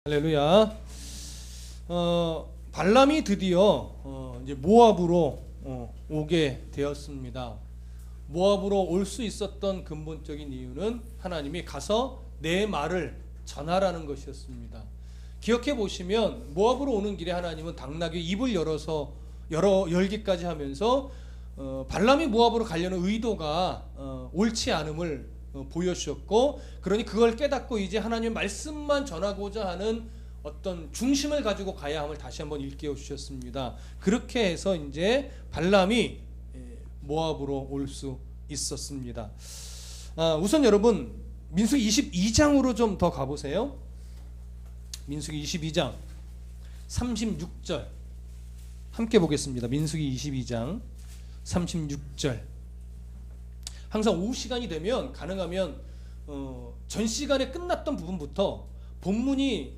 할렐루야. 발람이 드디어 이제 모압으로 오게 되었습니다. 모압으로 올 수 있었던 근본적인 이유는 하나님이 가서 내 말을 전하라는 것이었습니다. 기억해 보시면 모압으로 오는 길에 하나님은 당나귀 입을 열기까지 하면서 발람이 모압으로 가려는 의도가 옳지 않음을 보여주셨고, 그러니 그걸 깨닫고 이제 하나님의 말씀만 전하고자 하는 어떤 중심을 가지고 가야 함을 다시 한번 일깨워 주셨습니다. 그렇게 해서 이제 발람이 모압으로 올 수 있었습니다. 우선 여러분 민수기 22장으로 좀 더 가보세요. 민수기 22장 36절 함께 보겠습니다. 민수기 22장 36절. 항상 오후 시간이 되면 가능하면 전 시간에 끝났던 부분부터 본문이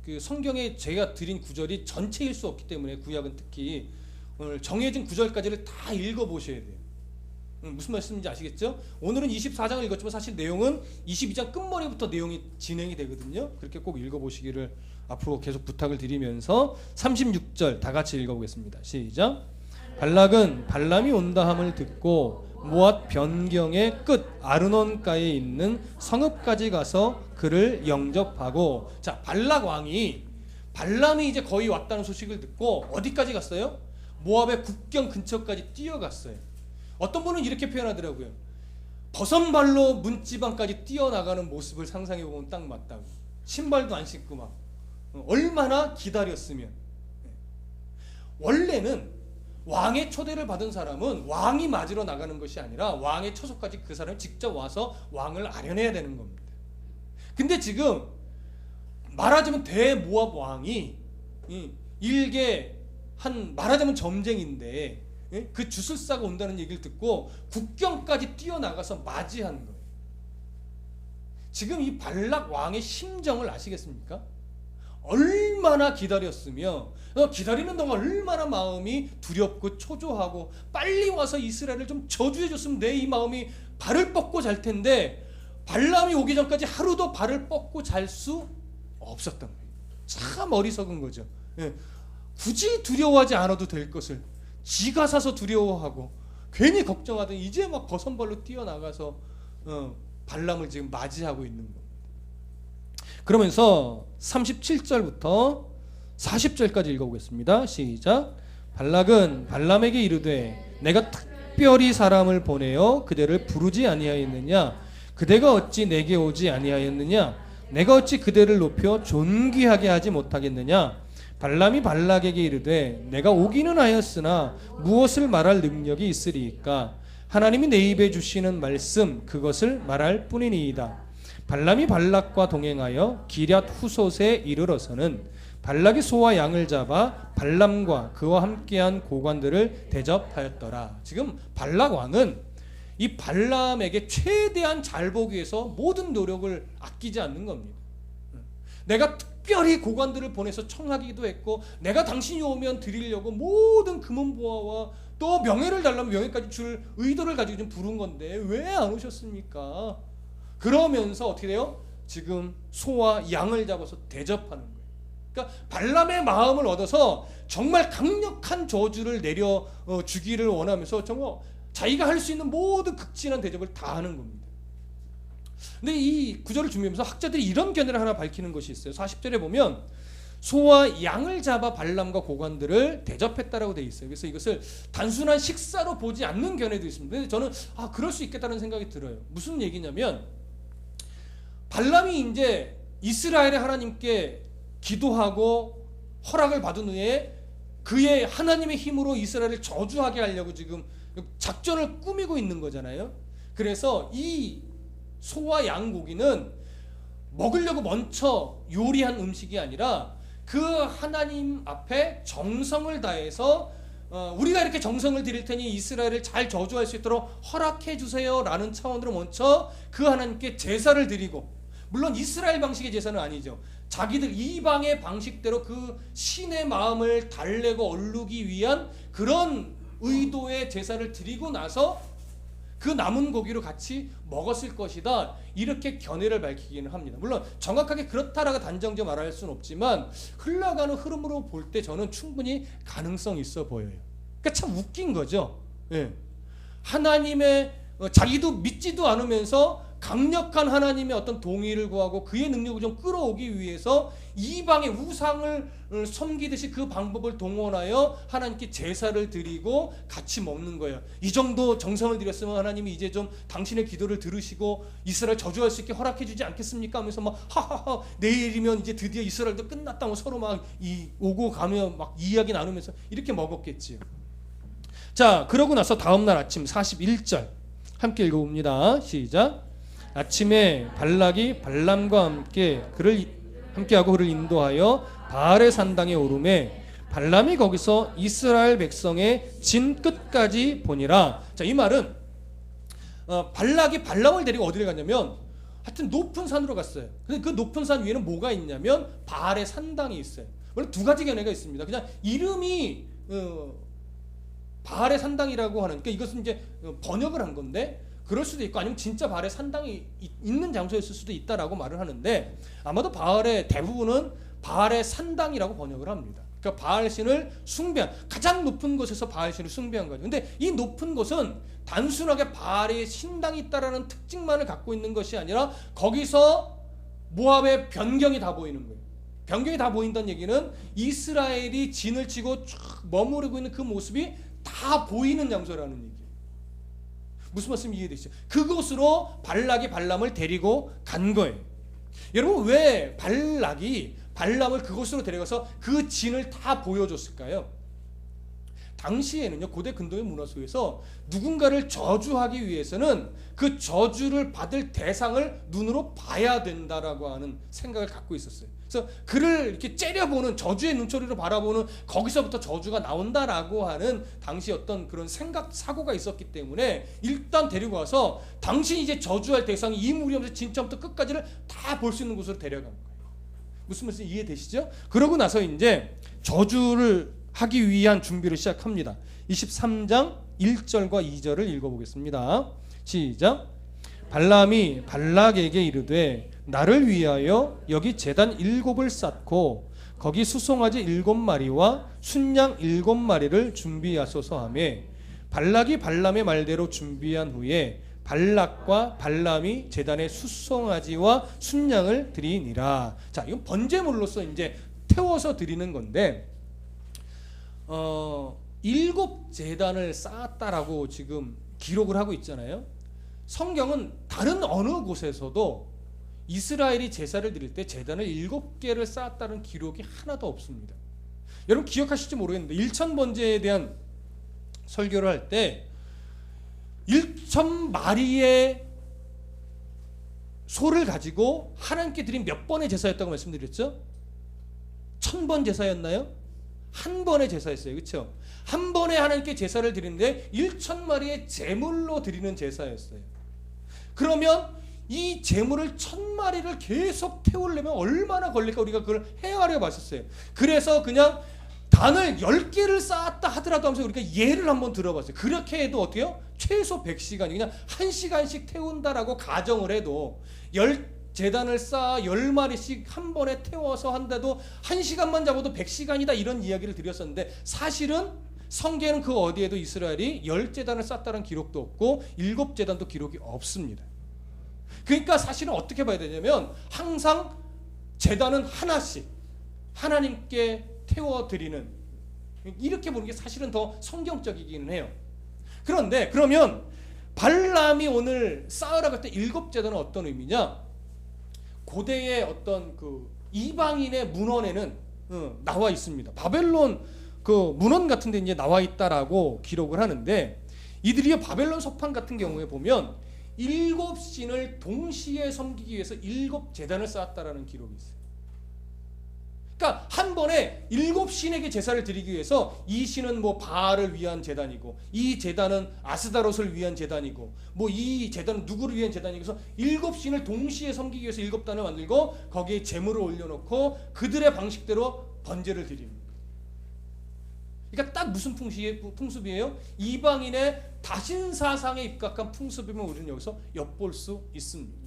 그 성경에 제가 드린 구절이 전체일 수 없기 때문에 구약은 특히 오늘 정해진 구절까지를 다 읽어보셔야 돼요. 무슨 말씀인지 아시겠죠? 오늘은 24장을 읽었지만 사실 내용은 22장 끝머리부터 내용이 진행이 되거든요. 그렇게 꼭 읽어보시기를 앞으로 계속 부탁을 드리면서 36절 다 같이 읽어보겠습니다. 시작. 발락은 발람이 온다 함을 듣고 모압 변경의 끝 아르논가에 있는 성읍까지 가서 그를 영접하고, 자, 발락 왕이 발람이 이제 거의 왔다는 소식을 듣고 어디까지 갔어요? 모압의 국경 근처까지 뛰어갔어요. 어떤 분은 이렇게 표현하더라고요. 버선발로 문지방까지 뛰어나가는 모습을 상상해 보면 딱 맞다고. 신발도 안 신고 막 얼마나 기다렸으면. 원래는 왕의 초대를 받은 사람은 왕이 맞으러 나가는 것이 아니라 왕의 처소까지 그 사람이 직접 와서 왕을 아련해야 되는 겁니다. 근데 지금 말하자면 대모압 왕이 일개 한 말하자면 점쟁인데 그 주술사가 온다는 얘기를 듣고 국경까지 뛰어나가서 맞이하는 거예요. 지금 이 발락 왕의 심정을 아시겠습니까? 얼마나 기다렸으며 기다리는 동안 얼마나 마음이 두렵고 초조하고 빨리 와서 이스라엘을 좀 저주해 줬으면 내 이 마음이 발을 뻗고 잘 텐데, 발람이 오기 전까지 하루도 발을 뻗고 잘 수 없었던 거예요. 참 어리석은 거죠. 굳이 두려워하지 않아도 될 것을 지가 사서 두려워하고 괜히 걱정하던 이제 막 버선발로 뛰어나가서 발람을 지금 맞이하고 있는 겁니다. 그러면서 37절부터 40절까지 읽어보겠습니다. 시작. 발락은 발람에게 이르되 내가 특별히 사람을 보내어 그대를 부르지 아니하였느냐? 그대가 어찌 내게 오지 아니하였느냐? 내가 어찌 그대를 높여 존귀하게 하지 못하겠느냐? 발람이 발락에게 이르되 내가 오기는 하였으나 무엇을 말할 능력이 있으리이까? 하나님이 내 입에 주시는 말씀 그것을 말할 뿐이니이다. 발람이 발락과 동행하여 기럇 후솥에 이르러서는 발락이 소와 양을 잡아 발람과 그와 함께한 고관들을 대접하였더라. 지금 발락 왕은 이 발람에게 최대한 잘 보기 위해서 모든 노력을 아끼지 않는 겁니다. 내가 특별히 고관들을 보내서 청하기도 했고, 내가 당신이 오면 드리려고 모든 금은보화와 또 명예를 달라면 명예까지 줄 의도를 가지고 좀 부른 건데 왜 안 오셨습니까? 그러면서 어떻게 돼요? 지금 소와 양을 잡아서 대접하는 거예요. 그러니까 발람의 마음을 얻어서 정말 강력한 저주를 내려 주기를 원하면서 정말 자기가 할 수 있는 모든 극진한 대접을 다 하는 겁니다. 근데 이 구절을 준비하면서 학자들이 이런 견해를 하나 밝히는 것이 있어요. 40절에 보면 소와 양을 잡아 발람과 고관들을 대접했다라고 되어 있어요. 그래서 이것을 단순한 식사로 보지 않는 견해도 있습니다. 근데 저는 그럴 수 있겠다는 생각이 들어요. 무슨 얘기냐면 발람이 이제 이스라엘의 하나님께 기도하고 허락을 받은 후에 그의 하나님의 힘으로 이스라엘을 저주하게 하려고 지금 작전을 꾸미고 있는 거잖아요. 그래서 이 소와 양 고기는 먹으려고 먼저 요리한 음식이 아니라 그 하나님 앞에 정성을 다해서 우리가 이렇게 정성을 드릴 테니 이스라엘을 잘 저주할 수 있도록 허락해 주세요 라는 차원으로 먼저 그 하나님께 제사를 드리고, 물론 이스라엘 방식의 제사는 아니죠. 자기들 이방의 방식대로 그 신의 마음을 달래고 얼루기 위한 그런 의도의 제사를 드리고 나서 그 남은 고기로 같이 먹었을 것이다. 이렇게 견해를 밝히기는 합니다. 물론 정확하게 그렇다라고 단정지어 말할 수는 없지만 흘러가는 흐름으로 볼 때 저는 충분히 가능성이 있어 보여요. 그러니까 참 웃긴 거죠. 예. 하나님의 자기도 믿지도 않으면서 강력한 하나님의 어떤 동의를 구하고 그의 능력을 좀 끌어오기 위해서 이방의 우상을 섬기듯이 그 방법을 동원하여 하나님께 제사를 드리고 같이 먹는 거예요. 이 정도 정성을 들였으면 하나님이 이제 좀 당신의 기도를 들으시고 이스라엘 저주할 수 있게 허락해 주지 않겠습니까? 하면서 막 하하하 내일이면 이제 드디어 이스라엘도 끝났다고 서로 막 오고 가며 막 이야기 나누면서 이렇게 먹었겠지요. 자, 그러고 나서 다음날 아침 41절 함께 읽어봅니다. 시작. 아침에 발락이 발람과 함께하고 그를 인도하여 바알의 산당에 오르매 발람이 거기서 이스라엘 백성의 진 끝까지 보니라. 자, 이 말은 발락이 발람을 데리고 어디를 갔냐면 하여튼 높은 산으로 갔어요. 근데 그 높은 산 위에는 뭐가 있냐면 바알의 산당이 있어요. 물론 두 가지 견해가 있습니다. 그냥 이름이 바알의 산당이라고 하는, 그러니까 이것은 이제 번역을 한 건데 그럴 수도 있고 아니면 진짜 바알의 산당이 있는 장소였을 수도 있다라고 말을 하는데 아마도 바알의 대부분은 바알의 산당이라고 번역을 합니다. 그러니까 바알 신을 숭배한 가장 높은 곳에서 바알 신을 숭배한 거죠. 근데 이 높은 곳은 단순하게 바알의 신당이 있다라는 특징만을 갖고 있는 것이 아니라 거기서 모압의 변경이 다 보이는 거예요. 변경이 다 보인다는 얘기는 이스라엘이 진을 치고 쭉 머무르고 있는 그 모습이 다 보이는 장소라는 얘기예요. 무슨 말씀이 이해되시죠? 그곳으로 발락이 발람을 데리고 간 거예요. 여러분, 왜 발락이 발람을 그곳으로 데려가서 그 진을 다 보여줬을까요? 당시에는요, 고대 근동의 문화 속에서 누군가를 저주하기 위해서는 그 저주를 받을 대상을 눈으로 봐야 된다라고 하는 생각을 갖고 있었어요. 그래서 그를 이렇게 째려보는, 저주의 눈초리로 바라보는, 거기서부터 저주가 나온다라고 하는 당시 어떤 그런 생각, 사고가 있었기 때문에 일단 데리고 와서 당신이 이제 저주할 대상이 이 무리하면서 진짜부터 끝까지를 다 볼 수 있는 곳으로 데려간 거예요. 무슨 말씀 이해되시죠? 그러고 나서 이제 저주를 하기 위한 준비를 시작합니다. 23장 1절과 2절을 읽어보겠습니다. 시작. 발람이 발락에게 이르되 나를 위하여 여기 제단 7을 쌓고 거기 수송아지 7마리와 순양 7마리를 준비하소서 하매 발락이 발람의 말대로 준비한 후에 발락과 발람이 제단에 수송아지와 순양을 드리니라. 자, 이건 번제물로서 이제 태워서 드리는 건데 7제단을 쌓았다라고 지금 기록을 하고 있잖아요. 성경은 다른 어느 곳에서도 이스라엘이 제사를 드릴 때 제단을 7개를 쌓았다는 기록이 하나도 없습니다. 여러분 기억하실지 모르겠는데 1천번제에 대한 설교를 할 때 1,000마리의 소를 가지고 하나님께 드린 몇 번의 제사였다고 말씀드렸죠? 1000번 제사였나요? 한 번의 제사였어요. 그렇죠? 한 번에 하나님께 제사를 드리는데 1,000마리의 제물로 드리는 제사였어요. 그러면 이 제물을 1,000마리를 계속 태우려면 얼마나 걸릴까 우리가 그걸 헤아려 봤었어요. 그래서 그냥 단을 10개를 쌓았다 하더라도 하면서 우리가 예를 한번 들어봤어요. 그렇게 해도 어때요? 최소 100시간이 그냥 1시간씩 태운다라고 가정을 해도 10제단을 쌓아 10마리씩 한 번에 태워서 한다도 1시간만 잡아도 100시간이다 이런 이야기를 드렸었는데 사실은 성경에는 그 어디에도 이스라엘이 10제단을 쌓았다는 기록도 없고 7제단도 기록이 없습니다. 그러니까 사실은 어떻게 봐야 되냐면 항상 제단은 하나씩 하나님께 태워드리는, 이렇게 보는 게 사실은 더 성경적이기는 해요. 그런데 그러면 발람이 오늘 쌓으라고 할 때 7제단은 어떤 의미냐? 고대의 어떤 그 이방인의 문헌에는 나와 있습니다. 바벨론 그 문헌 같은 데 이제 나와 있다라고 기록을 하는데 이들이 바벨론 서판 같은 경우에 보면 7신을 동시에 섬기기 위해서 7제단을 쌓았다라는 기록이 있어요. 그러니까 한 번에 7신에게 제사를 드리기 위해서 이 신은 뭐 바알을 위한 제단이고 이 제단은 아스다롯을 위한 제단이고 뭐 이 제단은 누구를 위한 제단이고 그래서 7신을 동시에 섬기기 위해서 7단을 만들고 거기에 제물을 올려놓고 그들의 방식대로 번제를 드립니다. 그러니까 딱 무슨 풍습이에요? 이방인의 다신사상에 입각한 풍습이면 우리는 여기서 엿볼 수 있습니다.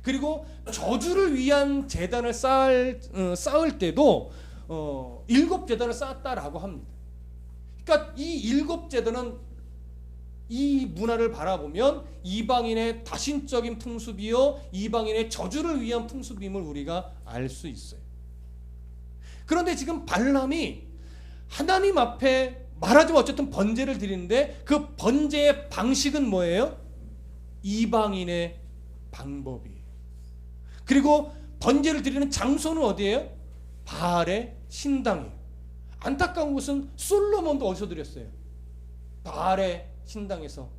그리고 저주를 위한 제단을 쌓을 때도 7제단을 쌓았다라고 합니다. 그러니까 이 7제단은 이 문화를 바라보면 이방인의 다신적인 풍습이요 이방인의 저주를 위한 풍습임을 우리가 알 수 있어요. 그런데 지금 발람이 하나님 앞에 말하자면 어쨌든 번제를 드리는데 그 번제의 방식은 뭐예요? 이방인의 방법이에요. 그리고 번제를 드리는 장소는 어디예요? 바알의 신당이에요. 안타까운 것은 솔로몬도 어디서 드렸어요? 바알의 신당에서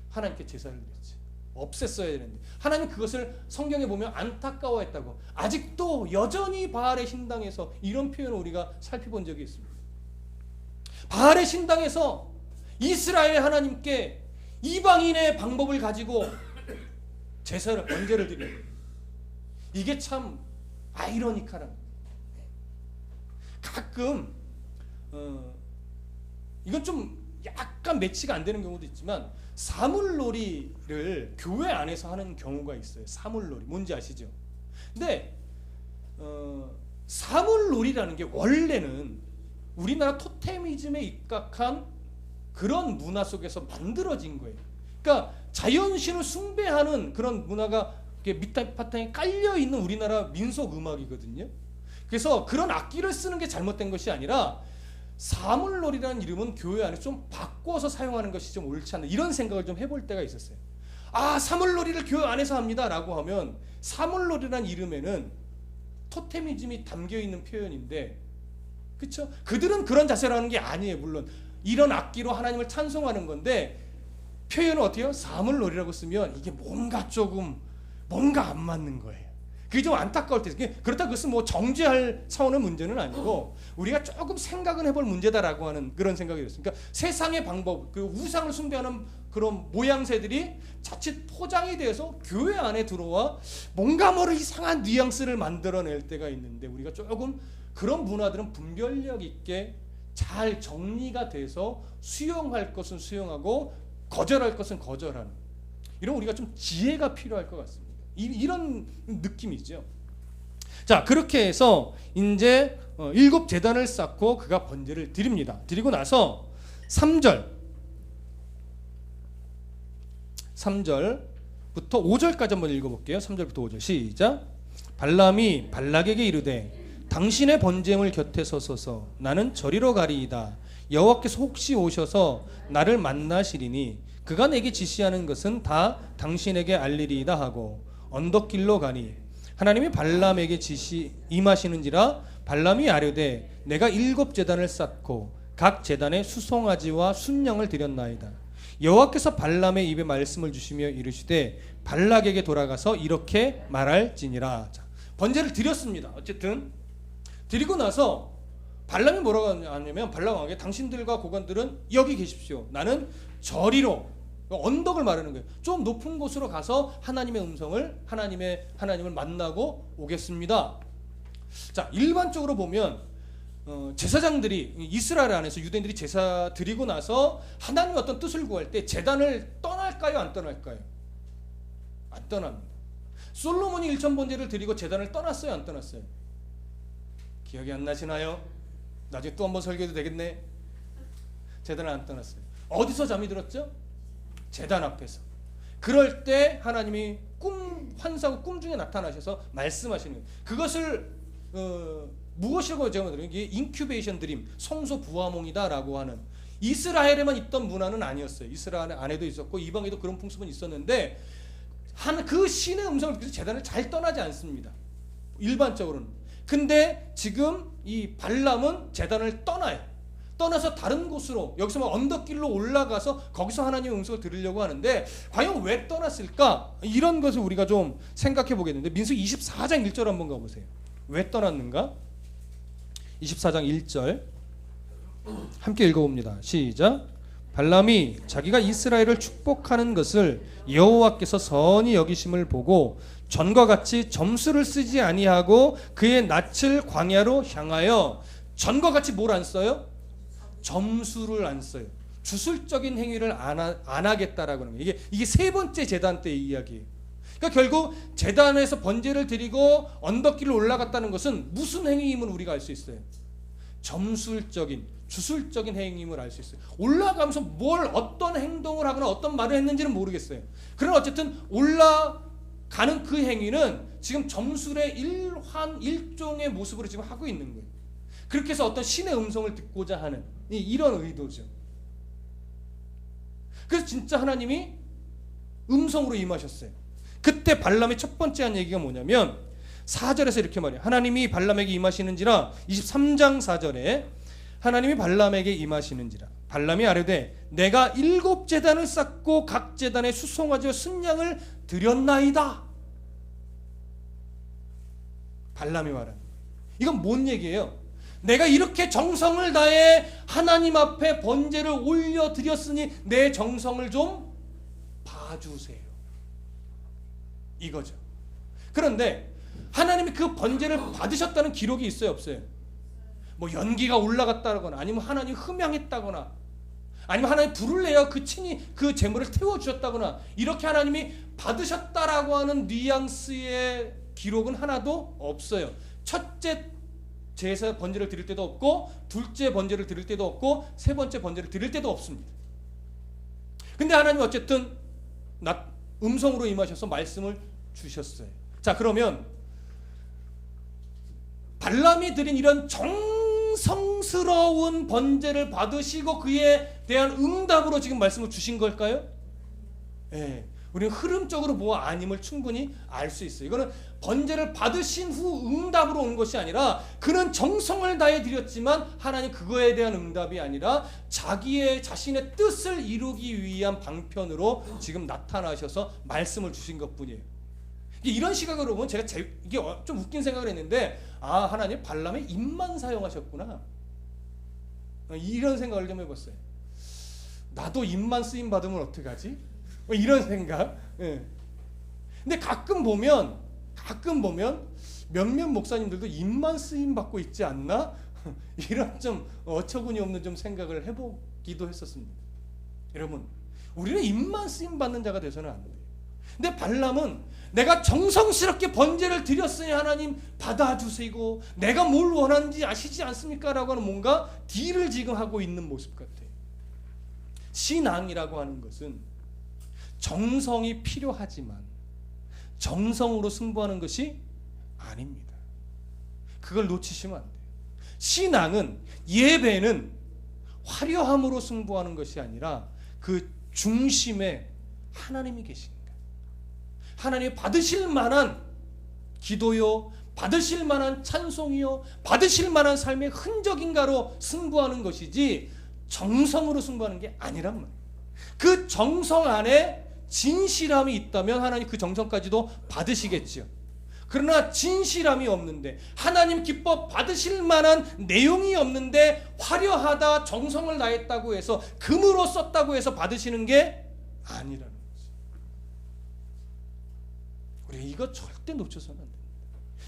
하나님께 제사를 드렸지. 없앴어야 되는데 하나님 그것을 성경에 보면 안타까워했다고. 아직도 여전히 바알의 신당에서 이런 표현을 우리가 살펴본 적이 있습니다. 바알의 신당에서 이스라엘 하나님께 이방인의 방법을 가지고 제사를 번제를 드려요. 이게 참 아이러니컬한. 가끔 이건 좀 약간 매치가 안 되는 경우도 있지만 사물놀이를 교회 안에서 하는 경우가 있어요. 사물놀이 뭔지 아시죠? 근데 사물놀이라는 게 원래는 우리나라 토테미즘에 입각한 그런 문화 속에서 만들어진 거예요. 그러니까 자연신을 숭배하는 그런 문화가 밑바탕에 깔려 있는 우리나라 민속 음악이거든요. 그래서 그런 악기를 쓰는 게 잘못된 것이 아니라 사물놀이라는 이름은 교회 안에 좀 바꿔서 사용하는 것이 좀 옳지 않나 이런 생각을 좀 해볼 때가 있었어요. 아, 사물놀이를 교회 안에서 합니다 라고 하면 사물놀이라는 이름에는 토테미즘이 담겨있는 표현인데 그렇죠? 그들은 그런 자세로 하는 게 아니에요. 물론 이런 악기로 하나님을 찬송하는 건데 표현은 어때요? 사물놀이라고 쓰면 이게 뭔가 안 맞는 거예요. 그게 좀 안타까울 때 그렇다고 그것은 뭐 정죄할 차원의 문제는 아니고 우리가 조금 생각은 해볼 문제다라고 하는 그런 생각이 들었어요. 그러니까 세상의 방법, 그 우상을 숭배하는 그런 모양새들이 자칫 포장이 돼서 교회 안에 들어와 뭔가 모를 이상한 뉘앙스를 만들어낼 때가 있는데 우리가 조금 그런 문화들은 분별력 있게 잘 정리가 돼서 수용할 것은 수용하고 거절할 것은 거절하는 이런 우리가 좀 지혜가 필요할 것 같습니다. 이런 느낌이죠. 자, 그렇게 해서 이제 7제단을 쌓고 그가 번제를 드립니다. 드리고 나서 3절부터 5절까지 한번 읽어볼게요. 3절부터 5절 시작. 발람이 발락에게 이르되 당신의 번제물 곁에 서소서 나는 저리로 가리이다. 여호와께서 혹시 오셔서 나를 만나시리니 그가 내게 지시하는 것은 다 당신에게 알리리이다 하고 언덕길로 가니 하나님이 발람에게 임하시는지라 발람이 아뢰되 내가 7제단을 쌓고 각 제단에 수송아지와 순양을 드렸나이다. 여호와께서 발람의 입에 말씀을 주시며 이르시되 발락에게 돌아가서 이렇게 말할지니라. 자, 번제를 드렸습니다. 어쨌든 드리고 나서 발람이 뭐라고 하냐면 발람 왕에게 당신들과 고관들은 여기 계십시오. 나는 저리로 언덕을 말하는 거예요. 좀 높은 곳으로 가서 하나님의 음성을 하나님을 만나고 오겠습니다. 자, 일반적으로 보면 제사장들이 이스라엘 안에서 유대인들이 제사 드리고 나서 하나님의 어떤 뜻을 구할 때 제단을 떠날까요? 안 떠날까요? 안 떠납니다. 솔로몬이 1,000번제를 드리고 제단을 떠났어요? 안 떠났어요? 기억이 안 나시나요? 나중에 또 한번 설교해도 되겠네. 제단을 안 떠났어요. 어디서 잠이 들었죠? 제단 앞에서. 그럴 때 하나님이 환상 꿈 중에 나타나셔서 말씀하시는 거예요. 그것을 무엇이라고 제가 말드려요? 이게 인큐베이션 드림, 성소 부화몽이다라고 하는 이스라엘에만 있던 문화는 아니었어요. 이스라엘 안에도 있었고 이방에도 그런 풍습은 있었는데 그 신의 음성을 듣고서 제단을 잘 떠나지 않습니다. 일반적으로는. 근데 지금 이 발람은 제단을 떠나서 다른 곳으로 여기서 막 언덕길로 올라가서 거기서 하나님의 음성을 들으려고 하는데 과연 왜 떠났을까? 이런 것을 우리가 좀 생각해 보겠는데 민수기 24장 1절 한번 가보세요. 왜 떠났는가? 24장 1절 함께 읽어봅니다. 시작. 발람이 자기가 이스라엘을 축복하는 것을 여호와께서 선히 여기심을 보고 전과 같이 점수를 쓰지 아니하고 그의 낯을 광야로 향하여 전과 같이 뭘 안 써요? 점수를 안 써요. 주술적인 행위를 안 하겠다라고 하는 거예요. 이게 세 번째 제단 때의 이야기예요. 그러니까 결국 제단에서 번제를 드리고 언덕길을 올라갔다는 것은 무슨 행위임을 우리가 알 수 있어요. 점술적인, 주술적인 행위임을 알 수 있어요. 올라가면서 어떤 행동을 하거나 어떤 말을 했는지는 모르겠어요. 그러나 어쨌든 올라가는 그 행위는 지금 점술의 일종의 모습으로 지금 하고 있는 거예요. 그렇게 해서 어떤 신의 음성을 듣고자 하는 이런 의도죠. 그래서 진짜 하나님이 음성으로 임하셨어요. 그때 발람의 첫 번째 한 얘기가 뭐냐면 4절에서 이렇게 말해요. 하나님이 발람에게 임하시는지라. 23장 4절에 하나님이 발람에게 임하시는지라. 발람이 아뢰되 내가 7 제단을 쌓고 각 제단에 수송아지와 순양을 드렸나이다. 발람이 말하는 이건 뭔 얘기예요? 내가 이렇게 정성을 다해 하나님 앞에 번제를 올려드렸으니 내 정성을 좀 봐주세요. 이거죠. 그런데 하나님이 그 번제를 받으셨다는 기록이 있어요, 없어요? 뭐 연기가 올라갔다거나 아니면 하나님 흠양했다거나 아니면 하나님 불을 내어 그 친히 그 제물을 태워주셨다거나 이렇게 하나님이 받으셨다라고 하는 뉘앙스의 기록은 하나도 없어요. 첫째 제사 번제를 드릴 때도 없고 둘째 번제를 드릴 때도 없고 세 번째 번제를 드릴 때도 없습니다. 근데 하나님 어쨌든 음성으로 임하셔서 말씀을 주셨어요. 자, 그러면 발람이 드린 이런 정성스러운 번제를 받으시고 그에 대한 응답으로 지금 말씀을 주신 걸까요? 네. 우리는 흐름적으로 뭐가 아님을 충분히 알 수 있어요. 이거는 번제를 받으신 후 응답으로 온 것이 아니라 그는 정성을 다해 드렸지만 하나님 그거에 대한 응답이 아니라 자신의 뜻을 이루기 위한 방편으로 지금 나타나셔서 말씀을 주신 것뿐이에요. 이런 시각으로 보면 제가 이게 좀 웃긴 생각을 했는데 하나님 발람의 입만 사용하셨구나. 이런 생각을 좀 해봤어요. 나도 입만 쓰임 받으면 어떡하지? 이런 생각. 예. 근데 가끔 보면 몇몇 목사님들도 입만 쓰임 받고 있지 않나? 이런 좀 어처구니 없는 좀 생각을 해보기도 했었습니다. 여러분, 우리는 입만 쓰임 받는 자가 돼서는 안 돼요. 근데 발람은 내가 정성스럽게 번제를 드렸으니 하나님 받아주시고 내가 뭘 원하는지 아시지 않습니까? 라고 하는 뭔가 딜을 지금 하고 있는 모습 같아요. 신앙이라고 하는 것은 정성이 필요하지만 정성으로 승부하는 것이 아닙니다. 그걸 놓치시면 안 돼요. 신앙은, 예배는 화려함으로 승부하는 것이 아니라 그 중심에 하나님이 계십니다. 하나님이 받으실 만한 기도요, 받으실 만한 찬송이요, 받으실 만한 삶의 흔적인가로 승부하는 것이지 정성으로 승부하는 게 아니란 말이에요. 그 정성 안에 진실함이 있다면 하나님 그 정성까지도 받으시겠지요. 그러나 진실함이 없는데, 하나님 기뻐 받으실 만한 내용이 없는데 화려하다, 정성을 다했다고 해서 금으로 썼다고 해서 받으시는 게 아니라는 거죠. 우리 이거 절대 놓쳐서는 안 됩니다.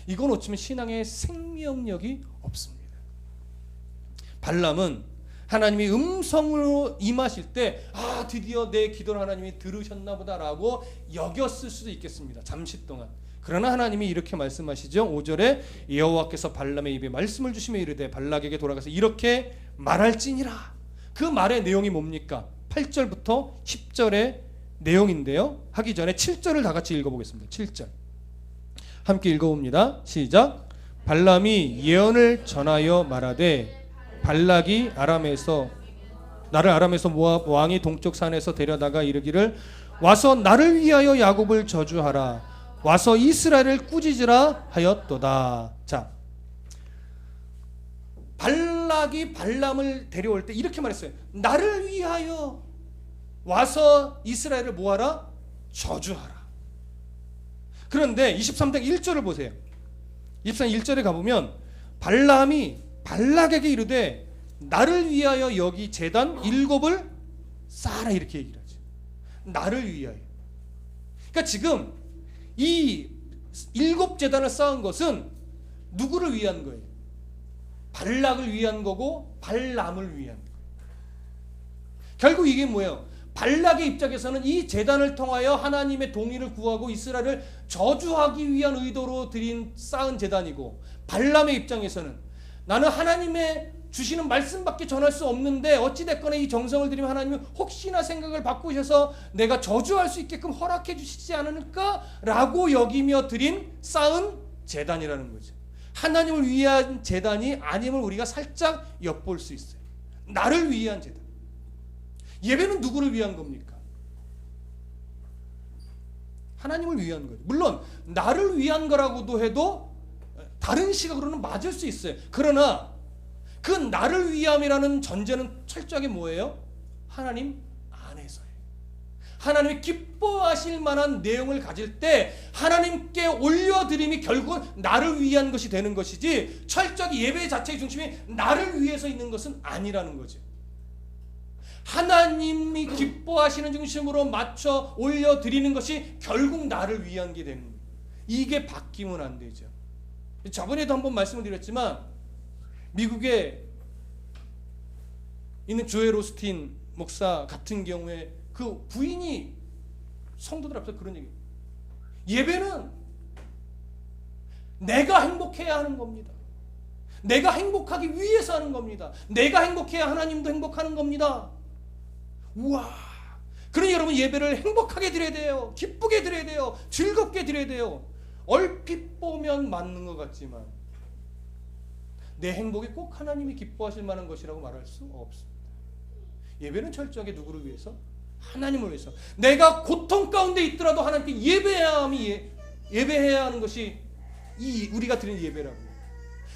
이거 놓치면 신앙의 생명력이 없습니다. 발람은 하나님이 음성으로 임하실 때 드디어 내 기도를 하나님이 들으셨나 보다라고 여겼을 수도 있겠습니다. 잠시 동안. 그러나 하나님이 이렇게 말씀하시죠. 5절에 여호와께서 발람의 입에 말씀을 주시며 이르되 발락에게 돌아가서 이렇게 말할지니라. 그 말의 내용이 뭡니까? 8절부터 10절의 내용인데요. 하기 전에 7절을 다 같이 읽어보겠습니다. 7절 함께 읽어봅니다. 시작. 발람이 예언을 전하여 말하되 발락이 나를 아람에서 모압 왕이 동쪽 산에서 데려다가 이르기를 와서 나를 위하여 야곱을 저주하라, 와서 이스라엘을 꾸짖으라 하였도다. 자, 발락이 발람을 데려올 때 이렇게 말했어요. 나를 위하여 와서 이스라엘을 뭐하라? 저주하라. 그런데 23장 1절을 보세요. 23장 1절에 가보면 발람이 발락에게 이르되 나를 위하여 여기 제단 7을 쌓아라, 이렇게 얘기를 하죠. 나를 위하여. 그러니까 지금 이 7 제단을 쌓은 것은 누구를 위한 거예요? 발락을 위한 거고 발람을 위한 거예요. 결국 이게 뭐예요? 발락의 입장에서는 이 제단을 통하여 하나님의 동의를 구하고 이스라엘을 저주하기 위한 의도로 쌓은 제단이고, 발람의 입장에서는 나는 하나님의 주시는 말씀밖에 전할 수 없는데 어찌됐거나 이 정성을 들이면 하나님이 혹시나 생각을 바꾸셔서 내가 저주할 수 있게끔 허락해 주시지 않을까라고 여기며 쌓은 제단이라는 거죠. 하나님을 위한 제단이 아님을 우리가 살짝 엿볼 수 있어요. 나를 위한 제단. 예배는 누구를 위한 겁니까? 하나님을 위한 거죠. 물론 나를 위한 거라고도 해도 다른 시각으로는 맞을 수 있어요. 그러나 그 나를 위함이라는 전제는 철저하게 뭐예요? 하나님 안에서예요. 하나님이 기뻐하실 만한 내용을 가질 때 하나님께 올려드림이 결국은 나를 위한 것이 되는 것이지, 철저하게 예배 자체의 중심이 나를 위해서 있는 것은 아니라는 거죠. 하나님이 기뻐하시는 중심으로 맞춰 올려드리는 것이 결국 나를 위한 게 되는 거예요. 이게 바뀌면 안 되죠. 저번에도 한번 말씀을 드렸지만, 미국에 있는 조엘 오스틴 목사 같은 경우에 그 부인이 성도들 앞에서 그런 얘기예요. 예배는 내가 행복해야 하는 겁니다. 내가 행복하기 위해서 하는 겁니다. 내가 행복해야 하나님도 행복하는 겁니다. 우와! 그러니 여러분, 예배를 행복하게 드려야 돼요. 기쁘게 드려야 돼요. 즐겁게 드려야 돼요. 얼핏 보면 맞는 것 같지만 내 행복이 꼭 하나님이 기뻐하실 만한 것이라고 말할 수 없습니다. 예배는 철저하게 누구를 위해서? 하나님을 위해서. 내가 고통 가운데 있더라도 하나님께 예배해야 하는 것이 우리가 드리는 예배라고요.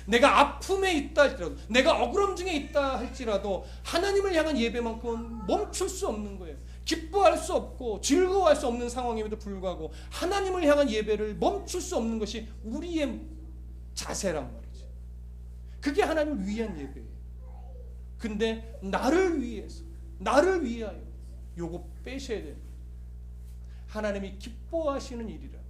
내가 아픔에 있다 할지라도, 내가 억울함 중에 있다 할지라도 하나님을 향한 예배만큼은 멈출 수 없는 거예요. 기뻐할 수 없고 즐거워할 수 없는 상황임에도 불구하고 하나님을 향한 예배를 멈출 수 없는 것이 우리의 자세란 말이죠. 그게 하나님을 위한 예배예요. 근데 나를 위해서, 나를 위하여 요거 빼셔야 돼요. 하나님이 기뻐하시는 일이라면,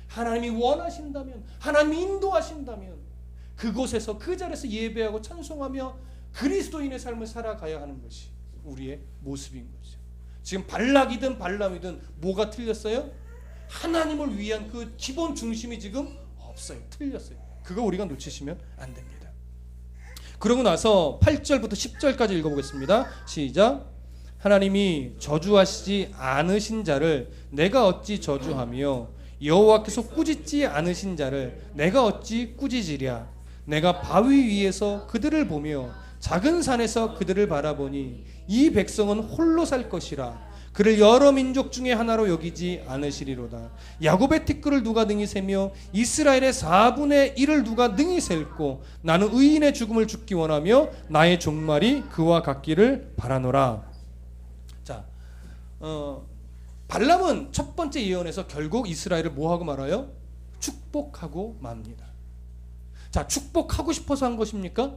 하나님이 원하신다면, 하나님이 인도하신다면 그곳에서, 그 자리에서 예배하고 찬송하며 그리스도인의 삶을 살아가야 하는 것이 우리의 모습인 거죠. 지금 발락이든 발람이든 뭐가 틀렸어요? 하나님을 위한 그 기본 중심이 지금 없어요. 틀렸어요. 그거 우리가 놓치시면 안 됩니다. 그러고 나서 8절부터 10절까지 읽어보겠습니다. 시작. 하나님이 저주하시지 않으신 자를 내가 어찌 저주하며 여호와께서 꾸짖지 않으신 자를 내가 어찌 꾸짖으랴. 내가 바위 위에서 그들을 보며 작은 산에서 그들을 바라보니 이 백성은 홀로 살 것이라. 그를 여러 민족 중에 하나로 여기지 않으시리로다. 야곱의 티끌을 누가 능히 세며 이스라엘의 4분의 1을 누가 능히 셀고 나는 의인의 죽음을 죽기 원하며 나의 종말이 그와 같기를 바라노라. 자, 발람은 첫 번째 예언에서 결국 이스라엘을 뭐하고 말아요? 축복하고 맙니다. 자, 축복하고 싶어서 한 것입니까?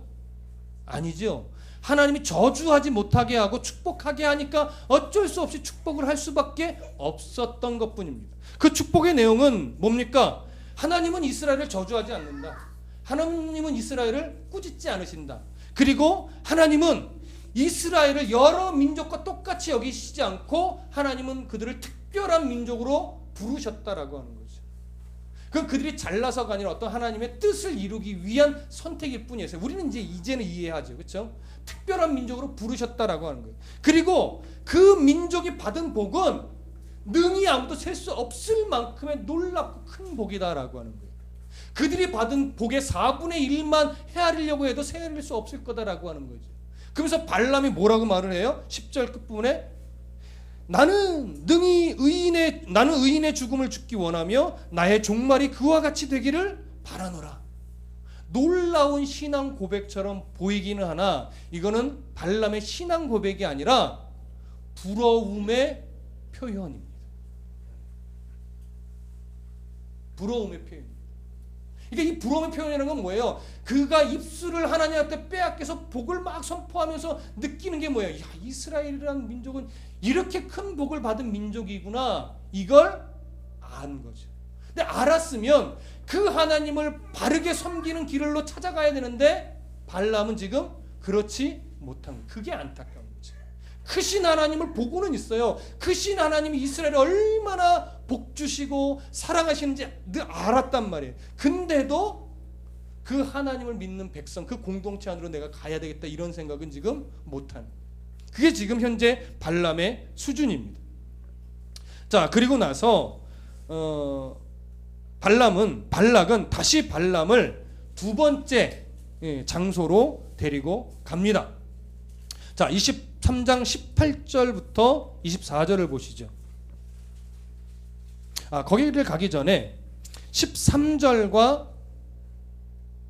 아니죠. 하나님이 저주하지 못하게 하고 축복하게 하니까 어쩔 수 없이 축복을 할 수밖에 없었던 것뿐입니다. 그 축복의 내용은 뭡니까? 하나님은 이스라엘을 저주하지 않는다. 하나님은 이스라엘을 꾸짖지 않으신다. 그리고 하나님은 이스라엘을 여러 민족과 똑같이 여기시지 않고 하나님은 그들을 특별한 민족으로 부르셨다라고 하는 거죠. 그들이 잘나서가 아니라 어떤 하나님의 뜻을 이루기 위한 선택일 뿐이었어요. 우리는 이제는 이해하죠. 그렇죠? 특별한 민족으로 부르셨다라고 하는 거예요. 그리고 그 민족이 받은 복은 능히 아무도 셀 수 없을 만큼의 놀랍고 큰 복이다라고 하는 거예요. 그들이 받은 복의 4분의 1만 헤아리려고 해도 헤아릴 수 없을 거다라고 하는 거죠. 그러면서 발람이 뭐라고 말을 해요? 10절 끝부분에 나는 의인의 죽음을 죽기 원하며 나의 종말이 그와 같이 되기를 바라노라. 놀라운 신앙 고백처럼 보이기는 하나 이거는 발람의 신앙 고백이 아니라 부러움의 표현입니다. 부러움의 표현입니다. 그러니까 이 부러움의 표현이라는 건 뭐예요? 그가 입술을 하나님한테 빼앗겨서 복을 막 선포하면서 느끼는 게 뭐예요? 야, 이스라엘이라는 민족은 이렇게 큰 복을 받은 민족이구나. 이걸 안 거죠. 근데 알았으면 그 하나님을 바르게 섬기는 길로 찾아가야 되는데 발람은 지금 그렇지 못한 거예요. 그게 안타까운 거죠. 크신 하나님을 보고는 있어요. 크신 하나님이 이스라엘을 얼마나 복 주시고 사랑하시는지 늘 알았단 말이에요. 근데도 그 하나님을 믿는 백성, 그 공동체 안으로 내가 가야 되겠다 이런 생각은 지금 못하는, 그게 지금 현재 발람의 수준입니다. 자, 그리고 나서 발락은 다시 발람을 두 번째 장소로 데리고 갑니다. 자, 23장 18절부터 24절을 보시죠. 거기를 가기 전에 13절과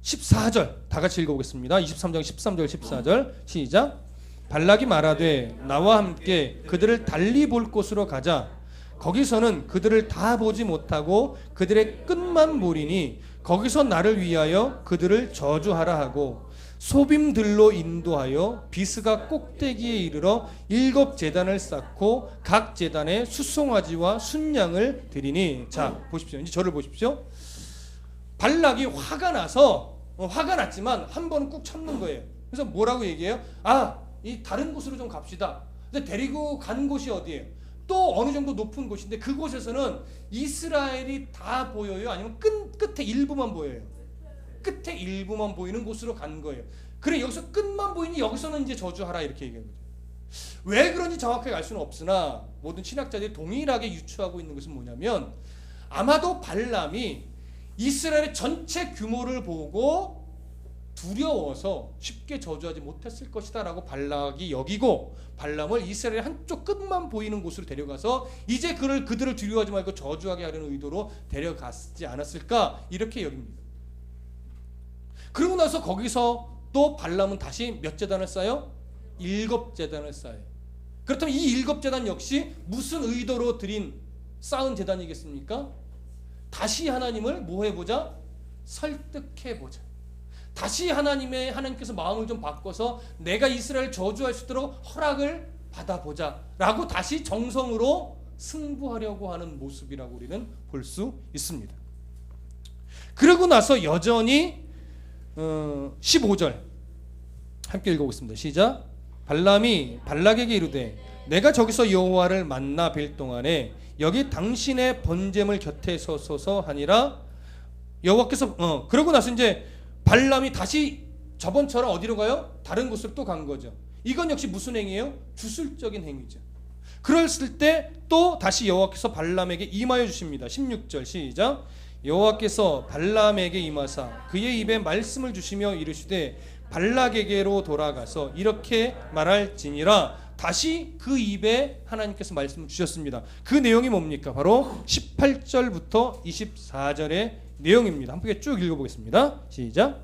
14절 다 같이 읽어보겠습니다. 23장 13절 14절 시작. 발락이 말하되 나와 함께 그들을 달리 볼 곳으로 가자. 거기서는 그들을 다 보지 못하고 그들의 끝만 보리니 거기서 나를 위하여 그들을 저주하라 하고 소빔들로 인도하여 비스가 꼭대기에 이르러 7 제단을 쌓고 각 제단에 수송아지와 순양을 드리니. 자, 보십시오. 이제 저를 보십시오. 발락이 화가 나서 화가 났지만 한 번은 꾹 참는 거예요. 그래서 뭐라고 얘기해요? 이 다른 곳으로 좀 갑시다. 근데 데리고 간 곳이 어디예요? 또 어느 정도 높은 곳인데 그곳에서는 이스라엘이 다 보여요? 아니면 끝에 일부만 보여요? 끝에 일부만 보이는 곳으로 간 거예요. 그래, 여기서 끝만 보이니 여기서는 이제 저주하라 이렇게 얘기한 거죠. 왜 그런지 정확하게 알 수는 없으나 모든 신학자들이 동일하게 유추하고 있는 것은 뭐냐면 아마도 발람이 이스라엘의 전체 규모를 보고 두려워서 쉽게 저주하지 못했을 것이다 라고 발락이 여기고 발람을 이스라엘의 한쪽 끝만 보이는 곳으로 데려가서 이제 그들을 두려워하지 말고 저주하게 하려는 의도로 데려갔지 않았을까 이렇게 여깁니다. 그러고 나서 거기서 또 발람은 다시 몇 제단을 쌓아요? 7 제단을 쌓아요. 그렇다면 이 7 제단 역시 무슨 의도로 쌓은 제단이겠습니까? 다시 하나님을 뭐 해보자? 설득해보자. 다시 하나님께서 마음을 좀 바꿔서 내가 이스라엘 저주할 수 있도록 허락을 받아보자 라고 다시 정성으로 승부하려고 하는 모습이라고 우리는 볼 수 있습니다. 그러고 나서 여전히 15절 함께 읽어보겠습니다. 시작. 발람이 발락에게 이르되 내가 저기서 여호와를 만나 뵐 동안에 여기 당신의 번제물 곁에 서소서 하니라. 여호와께서 그러고 나서 이제 발람이 다시 저번처럼 어디로 가요? 다른 곳으로 또 간 거죠. 이건 역시 무슨 행위예요? 주술적인 행위죠. 그랬을 때 또 다시 여호와께서 발람에게 임하여 주십니다. 16절 시작. 여호와께서 발람에게 임하사 그의 입에 말씀을 주시며 이르시되 발락에게로 돌아가서 이렇게 말할지니라. 다시 그 입에 하나님께서 말씀을 주셨습니다. 그 내용이 뭡니까? 바로 18절부터 24절의 내용입니다. 함께 쭉 읽어보겠습니다. 시작.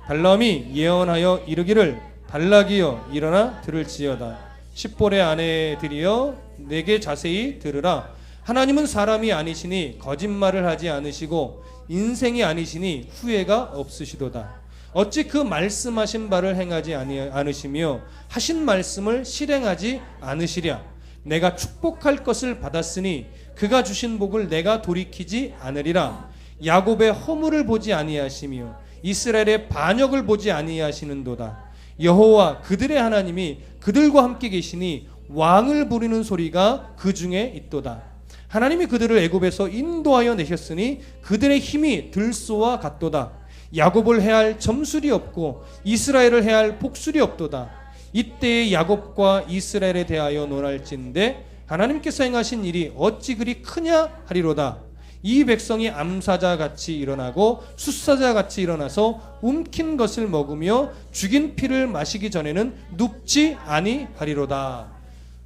발람이 예언하여 이르기를 발락이여 일어나 들을지어다. 십볼의 아내들이여 내게 자세히 들으라. 하나님은 사람이 아니시니 거짓말을 하지 않으시고 인생이 아니시니 후회가 없으시도다. 어찌 그 말씀하신 바를 행하지 않으시며 하신 말씀을 실행하지 않으시랴. 내가 축복할 것을 받았으니 그가 주신 복을 내가 돌이키지 않으리라. 야곱의 허물을 보지 아니하시며 이스라엘의 반역을 보지 아니하시는도다. 여호와 그들의 하나님이 그들과 함께 계시니 왕을 부르는 소리가 그 중에 있도다. 하나님이 그들을 애굽에서 인도하여 내셨으니 그들의 힘이 들소와 같도다. 야곱을 해할 점술이 없고 이스라엘을 해할 복술이 없도다. 이때에 야곱과 이스라엘에 대하여 논할진대 하나님께서 행하신 일이 어찌 그리 크냐 하리로다. 이 백성이 암사자같이 일어나고 숫사자같이 일어나서 움킨 것을 먹으며 죽인 피를 마시기 전에는 눕지 아니하리로다.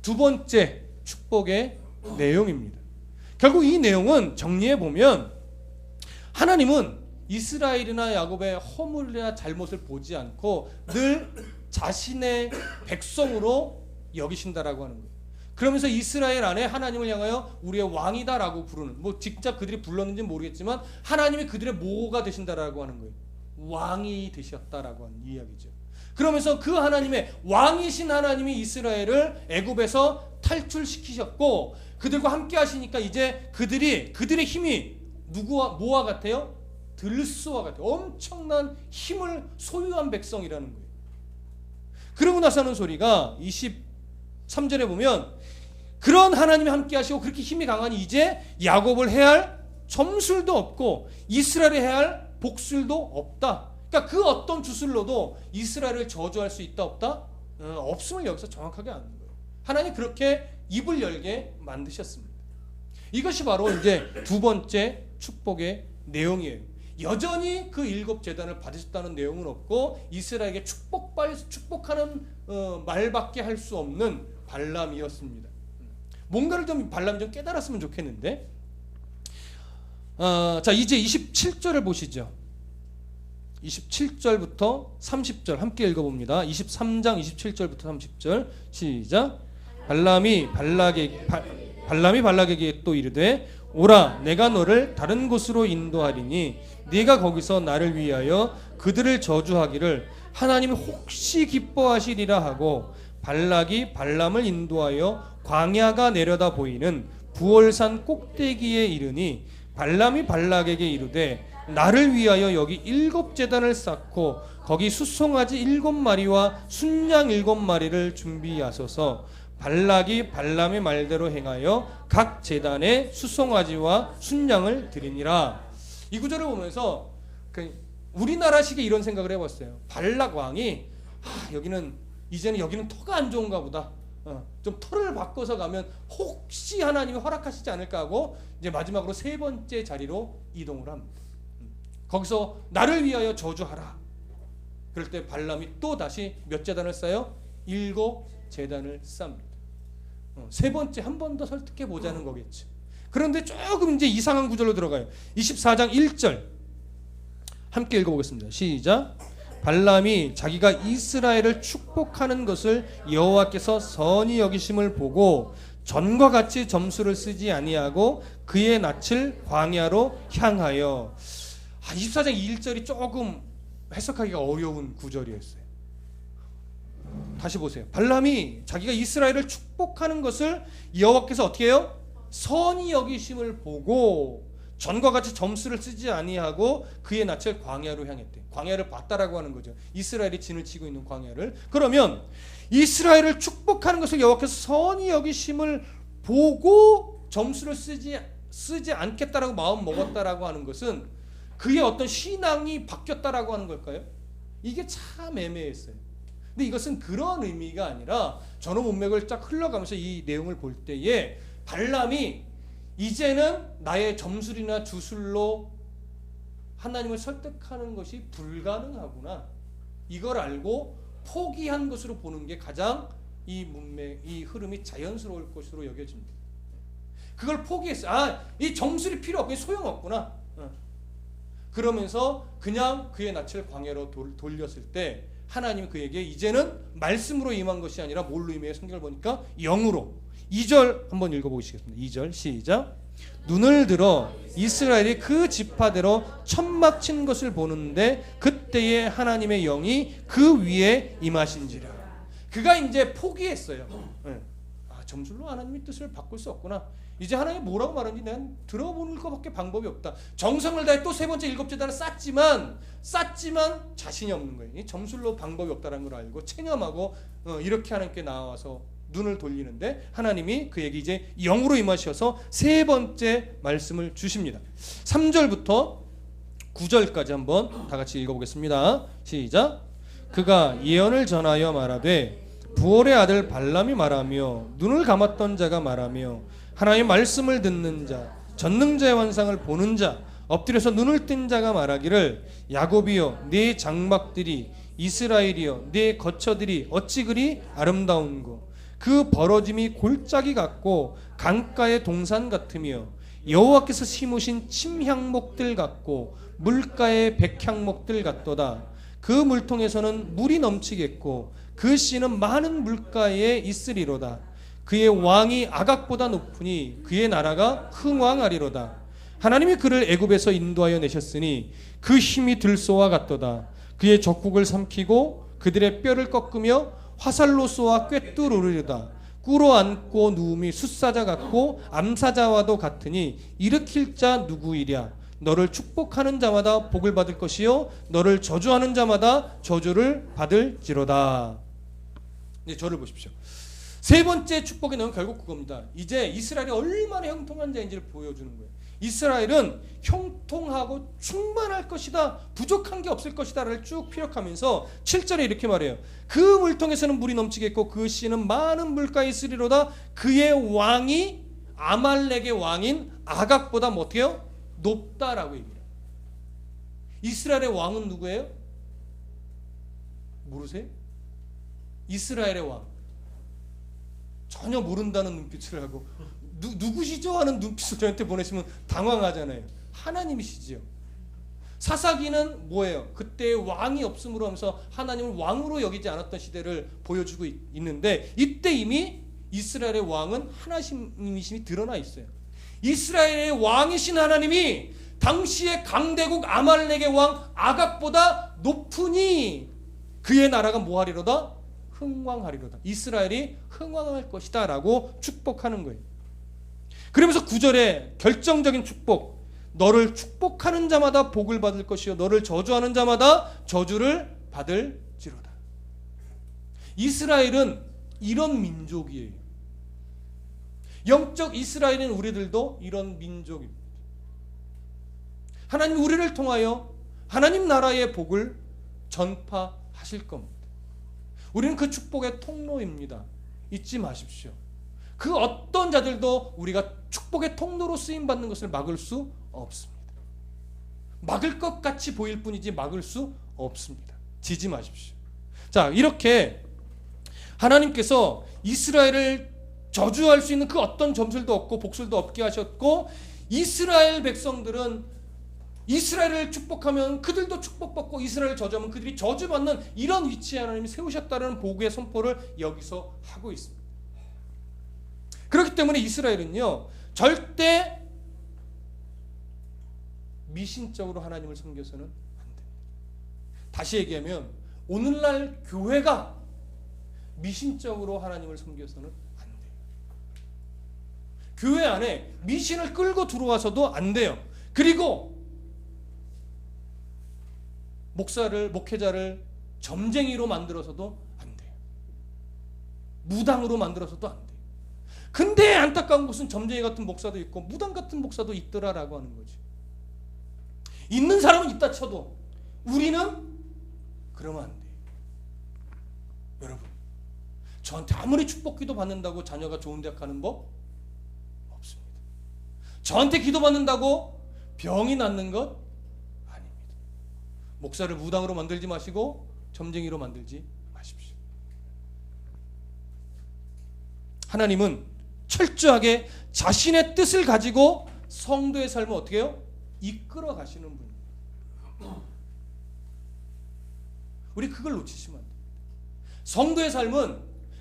두 번째 축복의 내용입니다. 결국 이 내용은 정리해보면 하나님은 이스라엘이나 야곱의 허물이나 잘못을 보지 않고 늘 자신의 백성으로 여기신다라고 하는 거예요. 그러면서 이스라엘 안에 하나님을 향하여 우리의 왕이다라고 부르는, 뭐 직접 그들이 불렀는지 모르겠지만 하나님이 그들의 모가 되신다라고 하는 거예요. 왕이 되셨다라고 하는 이야기죠. 그러면서 그 하나님의 왕이신 하나님이 이스라엘을 애굽에서 탈출시키셨고 그들과 함께 하시니까 이제 그들의 힘이 뭐와 같아요? 들소와 같아요. 엄청난 힘을 소유한 백성이라는 거예요. 그러고 나서는 소리가 3절에 보면 그런 하나님이 함께 하시고 그렇게 힘이 강하니 이제 야곱을 해할 점술도 없고 이스라엘을 해할 복술도 없다. 그러니까 그 어떤 주술로도 이스라엘을 저주할 수 있다 없다? 없음을 여기서 정확하게 아는 거예요. 하나님 그렇게 입을 열게 만드셨습니다. 이것이 바로 이제 두 번째 축복의 내용이에요. 여전히 그 7재단을 받으셨다는 내용은 없고 이스라엘에게 축복하는 말밖에 할 수 없는 발람이었습니다. 뭔가를 좀 발람이 좀 깨달았으면 좋겠는데, 자 이제 27절을 보시죠. 27절부터 30절 함께 읽어봅니다. 23장 27절부터 30절 시작. 발람이 발락에게 또 이르되 오라 내가 너를 다른 곳으로 인도하리니 네가 거기서 나를 위하여 그들을 저주하기를 하나님이 혹시 기뻐하시리라 하고 발락이 발람을 인도하여 광야가 내려다 보이는 부월산 꼭대기에 이르니 발람이 발락에게 이르되 나를 위하여 여기 7재단을 쌓고 거기 수송아지 7마리와 순양 7마리를 준비하소서. 발락이 발람의 말대로 행하여 각 재단에 수송아지와 순양을 드리니라. 이 구절을 보면서 우리나라식의 이런 생각을 해봤어요. 발락 왕이 이제는 여기는 터가 안 좋은가 보다. 좀 터를 바꿔서 가면 혹시 하나님이 허락하시지 않을까 하고 이제 마지막으로 세 번째 자리로 이동을 합니다. 거기서 나를 위하여 저주하라. 그럴 때 발람이 또 다시 몇 재단을 쌓아요? 7재단을 쌓습니다. 세 번째 한 번 더 설득해 보자는 거겠죠. 그런데 조금 이제 이상한 구절로 들어가요. 24장 1절 함께 읽어보겠습니다. 시작. 발람이 자기가 이스라엘을 축복하는 것을 여호와께서 선히 여기심을 보고 전과 같이 점수를 쓰지 아니하고 그의 낯을 광야로 향하여. 24장 1절이 조금 해석하기가 어려운 구절이었어요. 다시 보세요. 발람이 자기가 이스라엘을 축복하는 것을 여호와께서 어떻게 해요? 선히 여기심을 보고 전과 같이 점수를 쓰지 아니하고 그의 낯을 광야로 향했대. 광야를 봤다라고 하는 거죠. 이스라엘이 진을 치고 있는 광야를. 그러면 이스라엘을 축복하는 것을 여호와께서 선히 여기심을 보고 점수를 쓰지 않겠다라고 마음 먹었다라고 하는 것은 그의 어떤 신앙이 바뀌었다라고 하는 걸까요? 이게 참 애매했어요. 근데 이것은 그런 의미가 아니라 전후 문맥을 쫙 흘러가면서 이 내용을 볼 때에 발람이 이제는 나의 점술이나 주술로 하나님을 설득하는 것이 불가능하구나. 이걸 알고 포기한 것으로 보는 게 가장 이 문맥, 이 흐름이 자연스러울 것으로 여겨집니다. 그걸 포기했어요. 이 점술이 필요 없고 소용없구나. 그러면서 그냥 그의 낯을 광야로 돌렸을 때 하나님이 그에게 이제는 말씀으로 임한 것이 아니라 뭘로 임해요? 성경을 보니까 영으로. 2절 한번 읽어보시겠습니다. 2절 시작. 눈을 들어 이스라엘이 그 지파대로 천막 친 것을 보는데 그때에 하나님의 영이 그 위에 임하신지라. 그가 이제 포기했어요. 점술로 하나님의 뜻을 바꿀 수 없구나. 이제 하나님이 뭐라고 말하는지 난 들어보는 것밖에 방법이 없다. 정성을 다해 또 세 번째 7재단을 쌓지만 자신이 없는 거예요. 점술로 방법이 없다는 걸 알고 체념하고 이렇게 하나님께 나와서 눈을 돌리는데 하나님이 그에게 이제 영으로 임하셔서 세 번째 말씀을 주십니다. 3절부터 9절까지 한번 다 같이 읽어보겠습니다. 시작. 그가 예언을 전하여 말하되 부올의 아들 발람이 말하며 눈을 감았던 자가 말하며 하나님의 말씀을 듣는 자 전능자의 환상을 보는 자 엎드려서 눈을 뜬 자가 말하기를 야곱이여 네 장막들이 이스라엘이여 네 거처들이 어찌 그리 아름다운고 그 벌어짐이 골짜기 같고 강가의 동산 같으며 여호와께서 심으신 침향목들 같고 물가의 백향목들 같도다. 그 물통에서는 물이 넘치겠고 그 씨는 많은 물가에 있으리로다. 그의 왕이 아각보다 높으니 그의 나라가 흥왕하리로다. 하나님이 그를 애굽에서 인도하여 내셨으니 그 힘이 들소와 같도다. 그의 적국을 삼키고 그들의 뼈를 꺾으며 화살로 쏘아 꿰뚫으리로다. 꿇어 앉고 누움이 숫사자 같고 암사자와도 같으니 일으킬 자 누구이랴. 너를 축복하는 자마다 복을 받을 것이요 너를 저주하는 자마다 저주를 받을지로다. 이제 저를 보십시오. 세 번째 축복의 내용은 결국 그겁니다. 이제 이스라엘이 얼마나 형통한 자인지를 보여주는 거예요. 이스라엘은 형통하고 충만할 것이다, 부족한 게 없을 것이다를 쭉 피력하면서 7절에 이렇게 말해요. 그 물통에서는 물이 넘치겠고 그 씨는 많은 물가에 있으리로다. 그의 왕이 아말렉의 왕인 아각보다 어때요? 높다라고 얘기해요. 이스라엘의 왕은 누구예요? 모르세요? 이스라엘의 왕. 전혀 모른다는 눈빛을 하고 누구시죠? 하는 눈빛을 저한테 보내시면 당황하잖아요. 하나님이시지요. 사사기는 뭐예요? 그때 왕이 없음으로 하면서 하나님을 왕으로 여기지 않았던 시대를 보여주고 있는데, 이때 이미 이스라엘의 왕은 하나님이심이 드러나 있어요. 이스라엘의 왕이신 하나님이 당시의 강대국 아말렉의 왕 아각보다 높으니 그의 나라가 뭐하리로다? 흥왕하리로다. 이스라엘이 흥왕할 것이다 라고 축복하는 거예요. 그러면서 9절에 결정적인 축복, 너를 축복하는 자마다 복을 받을 것이요 너를 저주하는 자마다 저주를 받을지로다. 이스라엘은 이런 민족이에요. 영적 이스라엘인 우리들도 이런 민족입니다. 하나님 우리를 통하여 하나님 나라의 복을 전파하실 겁니다. 우리는 그 축복의 통로입니다. 잊지 마십시오. 그 어떤 자들도 우리가 축복의 통로로 쓰임받는 것을 막을 수 없습니다. 막을 것 같이 보일 뿐이지 막을 수 없습니다. 지지 마십시오. 자, 이렇게 하나님께서 이스라엘을 저주할 수 있는 그 어떤 점술도 없고 복술도 없게 하셨고, 이스라엘 백성들은 이스라엘을 축복하면 그들도 축복받고 이스라엘을 저주하면 그들이 저주받는 이런 위치에 하나님이 세우셨다는 복의 선포를 여기서 하고 있습니다. 그렇기 때문에 이스라엘은요, 절대 미신적으로 하나님을 섬겨서는 안 됩니다. 다시 얘기하면 오늘날 교회가 미신적으로 하나님을 섬겨서는 안 돼요. 교회 안에 미신을 끌고 들어와서도 안 돼요. 그리고 목회자를 점쟁이로 만들어서도 안 돼요. 무당으로 만들어서도 안 돼요. 근데 안타까운 것은 점쟁이 같은 목사도 있고 무당 같은 목사도 있더라라고 하는 거지. 있는 사람은 있다 쳐도 우리는 그러면 안 돼요. 여러분, 저한테 아무리 축복기도 받는다고 자녀가 좋은 대학 가는 법 없습니다. 저한테 기도 받는다고 병이 낫는 것 아닙니다. 목사를 무당으로 만들지 마시고 점쟁이로 만들지 마십시오. 하나님은 철저하게 자신의 뜻을 가지고 성도의 삶을 어떻게 해요? 이끌어 가시는 분입니다. 우리 그걸 놓치시면 안 돼요. 성도의 삶은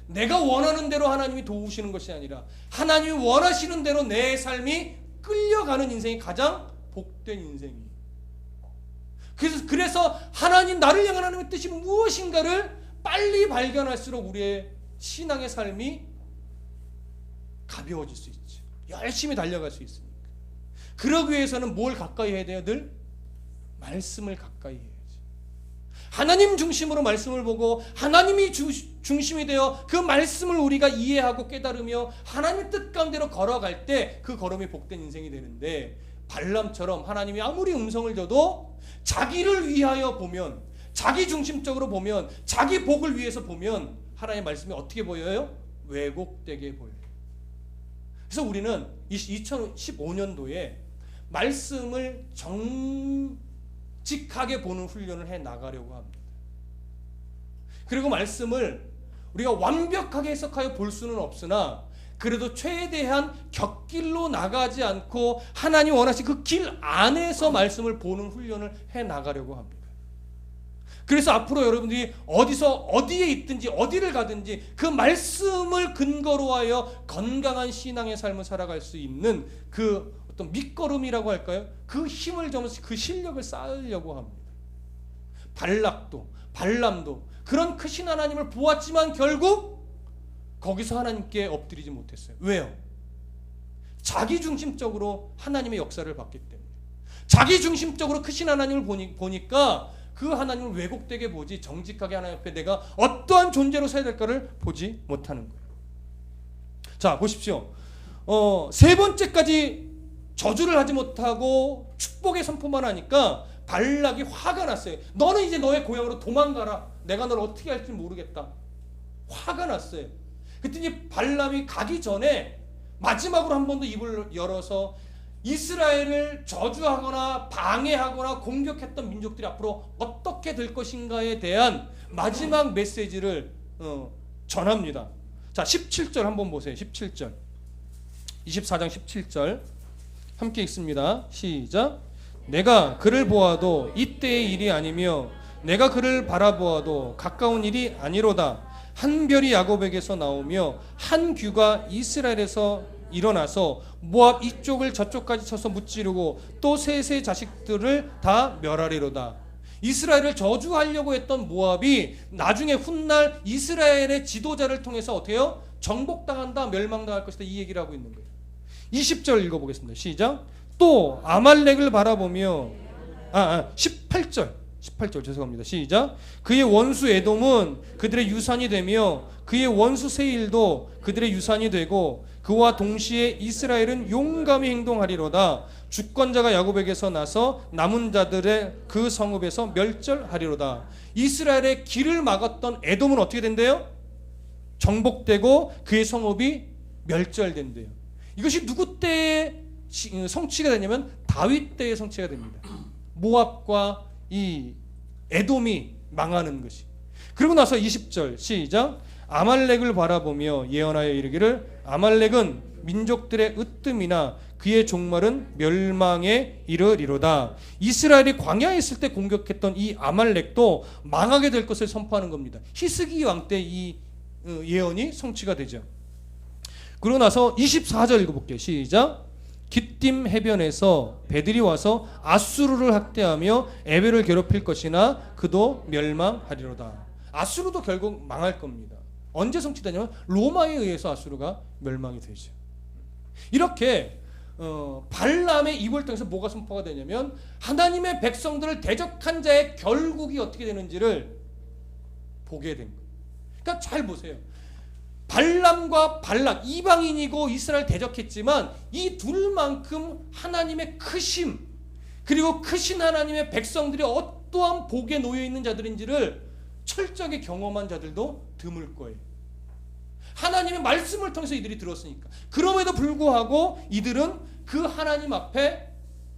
내가 원하는 대로 하나님이 도우시는 것이 아니라 하나님이 원하시는 대로 내 삶이 끌려가는 인생이 가장 복된 인생이에요. 그래서 하나님, 나를 향한 하나님의 뜻이 무엇인가를 빨리 발견할수록 우리의 신앙의 삶이 가벼워질 수 있죠. 열심히 달려갈 수 있으니까. 그러기 위해서는 뭘 가까이 해야 돼요? 늘 말씀을 가까이 해야지. 하나님 중심으로 말씀을 보고 하나님이 중심이 되어 그 말씀을 우리가 이해하고 깨달으며 하나님의 뜻 가운데로 걸어갈 때 그 걸음이 복된 인생이 되는데, 발람처럼 하나님이 아무리 음성을 줘도 자기를 위하여 보면, 자기 중심적으로 보면, 자기 복을 위해서 보면 하나님의 말씀이 어떻게 보여요? 왜곡되게 보여요. 그래서 우리는 2015년도에 말씀을 정직하게 보는 훈련을 해 나가려고 합니다. 그리고 말씀을 우리가 완벽하게 해석하여 볼 수는 없으나 그래도 최대한 곁길로 나가지 않고 하나님 원하신 그 길 안에서 말씀을 보는 훈련을 해 나가려고 합니다. 그래서 앞으로 여러분들이 어디에 있든지 어디를 가든지 그 말씀을 근거로 하여 건강한 신앙의 삶을 살아갈 수 있는 그 어떤 밑거름이라고 할까요? 그 힘을 점으면서 그 실력을 쌓으려고 합니다. 발람도 그런 크신 하나님을 보았지만 결국 거기서 하나님께 엎드리지 못했어요. 왜요? 자기 중심적으로 하나님의 역사를 봤기 때문에. 자기 중심적으로 크신 하나님을 보니까 그 하나님을 왜곡되게 보지 정직하게 하나님 앞에 내가 어떠한 존재로 서야 될까를 보지 못하는 거예요. 자, 보십시오. 세 번째까지 저주를 하지 못하고 축복의 선포만 하니까 발락이 화가 났어요. 너는 이제 너의 고향으로 도망가라. 내가 널 어떻게 할지 모르겠다. 화가 났어요. 그랬더니 발람이 가기 전에 마지막으로 한 번 더 입을 열어서 이스라엘을 저주하거나 방해하거나 공격했던 민족들이 앞으로 어떻게 될 것인가에 대한 마지막 메시지를 전합니다. 자, 17절 한번 보세요. 17절. 24장 17절 함께 읽습니다. 시작. 내가 그를 보아도 이때의 일이 아니며 내가 그를 바라보아도 가까운 일이 아니로다. 한 별이 야곱에게서 나오며 한 규가 이스라엘에서 일어나서 모압 이쪽을 저쪽까지 쳐서 무찌르고 또 셋의 자식들을 다 멸하리로다. 이스라엘을 저주하려고 했던 모압이 나중에 훗날 이스라엘의 지도자를 통해서 어떻게 해요? 정복당한다, 멸망당할 것이다, 이 얘기를 하고 있는 거예요. 20절 읽어보겠습니다. 시작. 또 아말렉을 바라보며 18절 죄송합니다. 시작. 그의 원수 에돔은 그들의 유산이 되며 그의 원수 세일도 그들의 유산이 되고 그와 동시에 이스라엘은 용감히 행동하리로다. 주권자가 야곱에게서 나서 남은 자들의 그 성읍에서 멸절하리로다. 이스라엘의 길을 막았던 에돔은 어떻게 된대요? 정복되고 그의 성읍이 멸절된대요. 이것이 누구 때의 성취가 되냐면 다윗 때의 성취가 됩니다. 모압과 이 에돔이 망하는 것이. 그리고 나서 20절 시작. 아말렉을 바라보며 예언하여 이르기를 아말렉은 민족들의 으뜸이나 그의 종말은 멸망에 이르리로다. 이스라엘이 광야에 있을 때 공격했던 이 아말렉도 망하게 될 것을 선포하는 겁니다. 히스기 왕 때 이 예언이 성취가 되죠. 그러고 나서 24절 읽어볼게요. 시작. 깃딤 해변에서 배들이 와서 아수르를 학대하며 에벨을 괴롭힐 것이나 그도 멸망하리로다. 아수르도 결국 망할 겁니다. 언제 성취되냐면 로마에 의해서 아수르가 멸망이 되죠. 이렇게 발람의 입을 통해서 뭐가 선포가 되냐면 하나님의 백성들을 대적한 자의 결국이 어떻게 되는지를 보게 된 거예요. 그러니까 잘 보세요. 발람과 발락, 이방인이고 이스라엘 대적했지만 이 둘만큼 하나님의 크심, 그리고 크신 하나님의 백성들이 어떠한 복에 놓여 있는 자들인지를 철저하게 경험한 자들도 드물 거예요. 하나님의 말씀을 통해서 이들이 들었으니까. 그럼에도 불구하고 이들은 그 하나님 앞에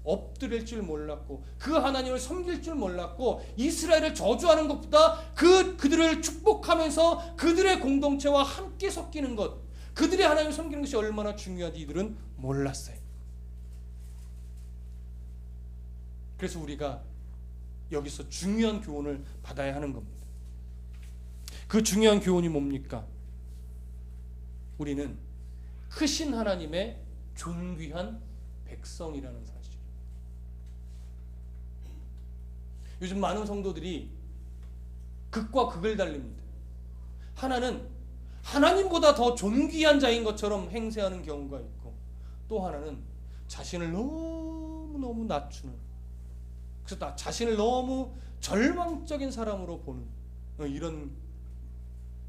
엎드릴 줄 몰랐고 그 하나님을 섬길 줄 몰랐고 이스라엘을 저주하는 것보다 그들을 축복하면서 그들의 공동체와 함께 섞이는 것, 그들의 하나님을 섬기는 것이 얼마나 중요한지 이들은 몰랐어요. 그래서 우리가 여기서 중요한 교훈을 받아야 하는 겁니다. 그 중요한 교훈이 뭡니까? 우리는 크신 하나님의 존귀한 백성이라는 사실. 요즘 많은 성도들이 극과 극을 달립니다. 하나는 하나님보다 더 존귀한 자인 것처럼 행세하는 경우가 있고, 또 하나는 자신을 너무너무 낮추는, 그래서 자신을 너무 절망적인 사람으로 보는 이런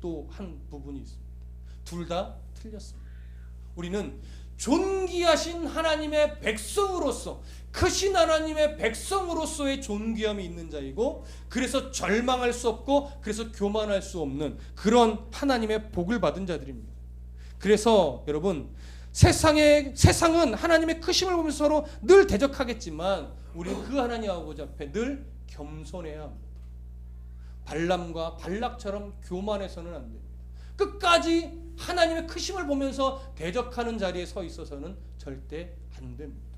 또 한 부분이 있습니다. 둘 다 틀렸습니다. 우리는 존귀하신 하나님의 백성으로서, 크신 하나님의 백성으로서의 존귀함이 있는 자이고, 그래서 절망할 수 없고 그래서 교만할 수 없는 그런 하나님의 복을 받은 자들입니다. 그래서 여러분, 세상은 하나님의 크심을 보면서 서로 늘 대적하겠지만 우리는 그 하나님 아버지 앞에 늘 겸손해야 합니다. 발람과 발락처럼 교만해서는 안 됩니다. 끝까지 하나님의 크심을 보면서 대적하는 자리에 서 있어서는 절대 안 됩니다.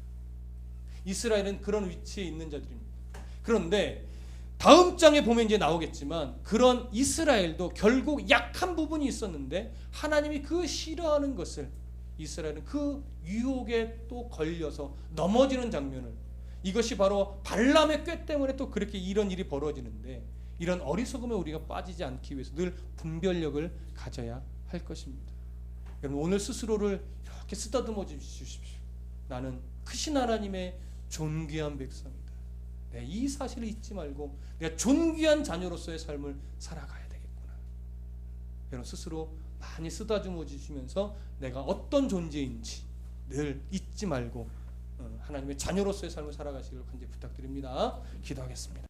이스라엘은 그런 위치에 있는 자들입니다. 그런데 다음 장에 보면 이제 나오겠지만 그런 이스라엘도 결국 약한 부분이 있었는데 하나님이 그 싫어하는 것을, 이스라엘은 그 유혹에 또 걸려서 넘어지는 장면을, 이것이 바로 발람의 꾀 때문에 또 그렇게 이런 일이 벌어지는데, 이런 어리석음에 우리가 빠지지 않기 위해서 늘 분별력을 가져야 할 것입니다. 여러분, 오늘 스스로를 이렇게 쓰다듬어 주십시오. 나는 크신 하나님의 존귀한 백성이다. 이 사실을 잊지 말고 내가 존귀한 자녀로서의 삶을 살아가야 되겠구나. 여러분, 스스로 많이 쓰다듬어 주시면서 내가 어떤 존재인지 늘 잊지 말고 하나님의 자녀로서의 삶을 살아가시길 간절히 부탁드립니다. 기도하겠습니다.